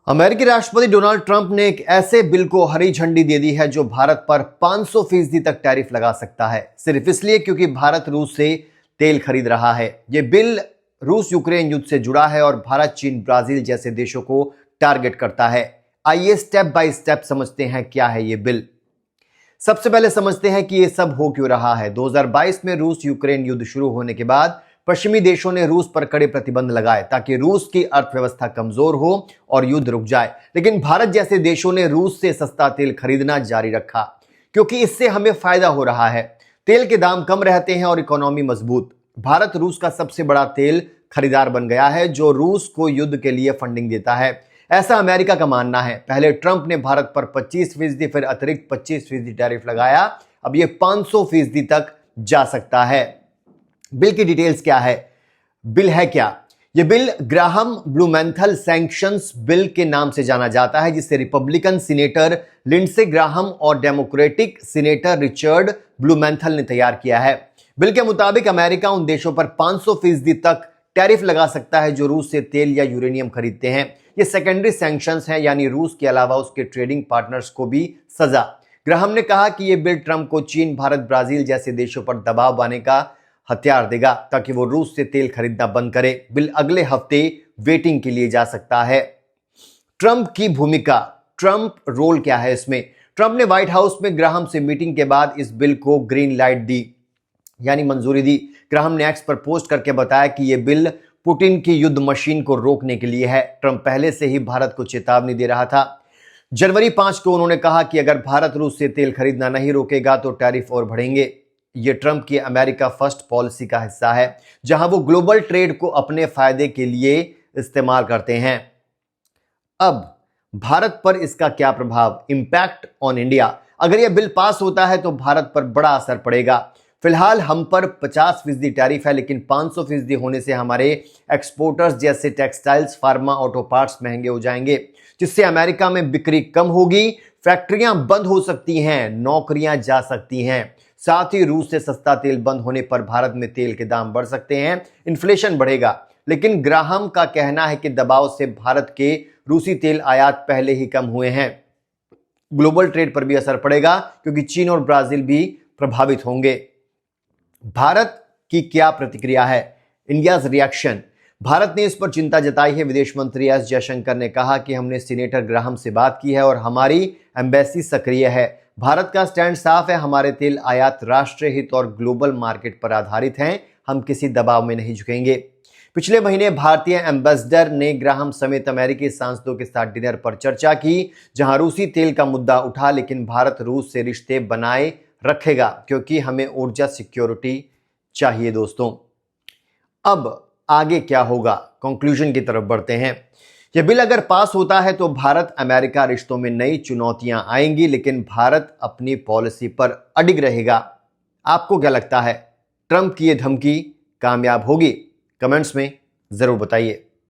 अमेरिकी राष्ट्रपति Donald Trump ने एक ऐसे बिल को हरी झंडी दे दी है जो भारत पर 500% तक टैरिफ लगा सकता है, सिर्फ इसलिए क्योंकि भारत रूस से तेल खरीद रहा है। यह बिल रूस यूक्रेन युद्ध से जुड़ा है और भारत, चीन, ब्राजील जैसे देशों को टारगेट करता है। आइए स्टेप बाय स्टेप समझते हैं क्या है यह बिल। सबसे पहले समझते हैं कि यह सब हो क्यों रहा है। 2022 में रूस यूक्रेन युद्ध शुरू होने के बाद पश्चिमी देशों ने रूस पर कड़े प्रतिबंध लगाए ताकि रूस की अर्थव्यवस्था कमजोर हो और युद्ध रुक जाए। लेकिन भारत जैसे देशों ने रूस से सस्ता तेल खरीदना जारी रखा क्योंकि इससे हमें फायदा हो रहा है। तेल के दाम कम रहते हैं और इकोनॉमी मजबूत। भारत रूस का सबसे बड़ा तेल खरीदार बन गया है जो रूस को युद्ध के लिए फंडिंग देता है, ऐसा अमेरिका का मानना है। पहले ट्रंप ने भारत पर 25%, फिर अतिरिक्त 25% टैरिफ लगाया। अब यह 500% तक जा सकता है। बिल की डिटेल्स क्या है? बिल है क्या? यह bill Graham Blumenthal sanctions bill के नाम से जाना जाता है, जिसे रिपब्लिकन सीनेटर लिंडसे ग्राहम और डेमोक्रेटिक सीनेटर रिचर्ड ब्लूमेंथल ने तैयार किया है। बिल के मुताबिक अमेरिका उन देशों पर 500% तक टैरिफ लगा सकता है जो रूस से तेल या यूरेनियम खरीदते हैं। ये सेकेंडरी सैंक्शंस हैं, यानी रूस के अलावा उसके ट्रेडिंग पार्टनर्स को भी सजा। ग्राहम ने कहा कि यह बिल ट्रंप को चीन, भारत, ब्राजील जैसे देशों पर दबाव बनाने का हथियार देगा ताकि वो रूस से तेल खरीदना बंद करे। बिल अगले हफ्ते वेटिंग के लिए जा सकता है। ट्रंप की भूमिका, ट्रंप रोल क्या है इसमें? ट्रंप ने व्हाइट हाउस में ग्राहम से मीटिंग के बाद इस बिल को ग्रीन लाइट दी, यानी मंजूरी दी। ग्राहम ने एक्स पर पोस्ट करके बताया कि यह बिल पुतिन की युद्ध मशीन को रोकने के लिए है। ट्रंप पहले से ही भारत को चेतावनी दे रहा था। जनवरी 5 को उन्होंने कहा कि अगर भारत रूस से तेल खरीदना नहीं रोकेगा तो टैरिफ और बढ़ेंगे। यह ट्रंप की अमेरिका फर्स्ट पॉलिसी का हिस्सा है, जहां वो ग्लोबल ट्रेड को अपने फायदे के लिए इस्तेमाल करते हैं। अब भारत पर इसका क्या प्रभाव, इंपैक्ट ऑन इंडिया? अगर यह बिल पास होता है तो भारत पर बड़ा असर पड़ेगा। फिलहाल हम पर 50% टैरिफ है, लेकिन 500% होने से हमारे एक्सपोर्टर्स जैसे टेक्सटाइल्स, फार्मा, ऑटो पार्ट्स महंगे हो जाएंगे, जिससे अमेरिका में बिक्री कम होगी, फैक्ट्रियां बंद हो सकती हैं, नौकरियां जा सकती हैं। साथ ही रूस से सस्ता तेल बंद होने पर भारत में तेल के दाम बढ़ सकते हैं, इन्फ्लेशन बढ़ेगा। लेकिन ग्राहम का कहना है कि दबाव से भारत के रूसी तेल आयात पहले ही कम हुए हैं। ग्लोबल ट्रेड पर भी असर पड़ेगा क्योंकि चीन और ब्राजील भी प्रभावित होंगे। भारत की क्या प्रतिक्रिया है? India's reaction. भारत ने इस पर चिंता जताई है। विदेश मंत्री एस जयशंकर ने कहा कि हमने सीनेटर ग्राहम से बात की है और हमारी एम्बेसी सक्रिय है। भारत का स्टैंड साफ है, हमारे तेल आयात राष्ट्रीय हित और ग्लोबल मार्केट पर आधारित हैं, हम किसी दबाव में नहीं झुकेंगे। पिछले महीने भारतीय एम्बेसडर ने ग्राहम समेत अमेरिकी सांसदों के साथ डिनर पर चर्चा की, जहां रूसी तेल का मुद्दा उठा, लेकिन भारत रूस से रिश्ते बनाए रखेगा क्योंकि हमें ऊर्जा सिक्योरिटी चाहिए। दोस्तों, अब आगे क्या होगा? कंक्लूजन की तरफ बढ़ते हैं। यह बिल अगर पास होता है तो भारत अमेरिका रिश्तों में नई चुनौतियां आएंगी, लेकिन भारत अपनी पॉलिसी पर अडिग रहेगा। आपको क्या लगता है, ट्रंप की यह धमकी कामयाब होगी? कमेंट्स में जरूर बताइए।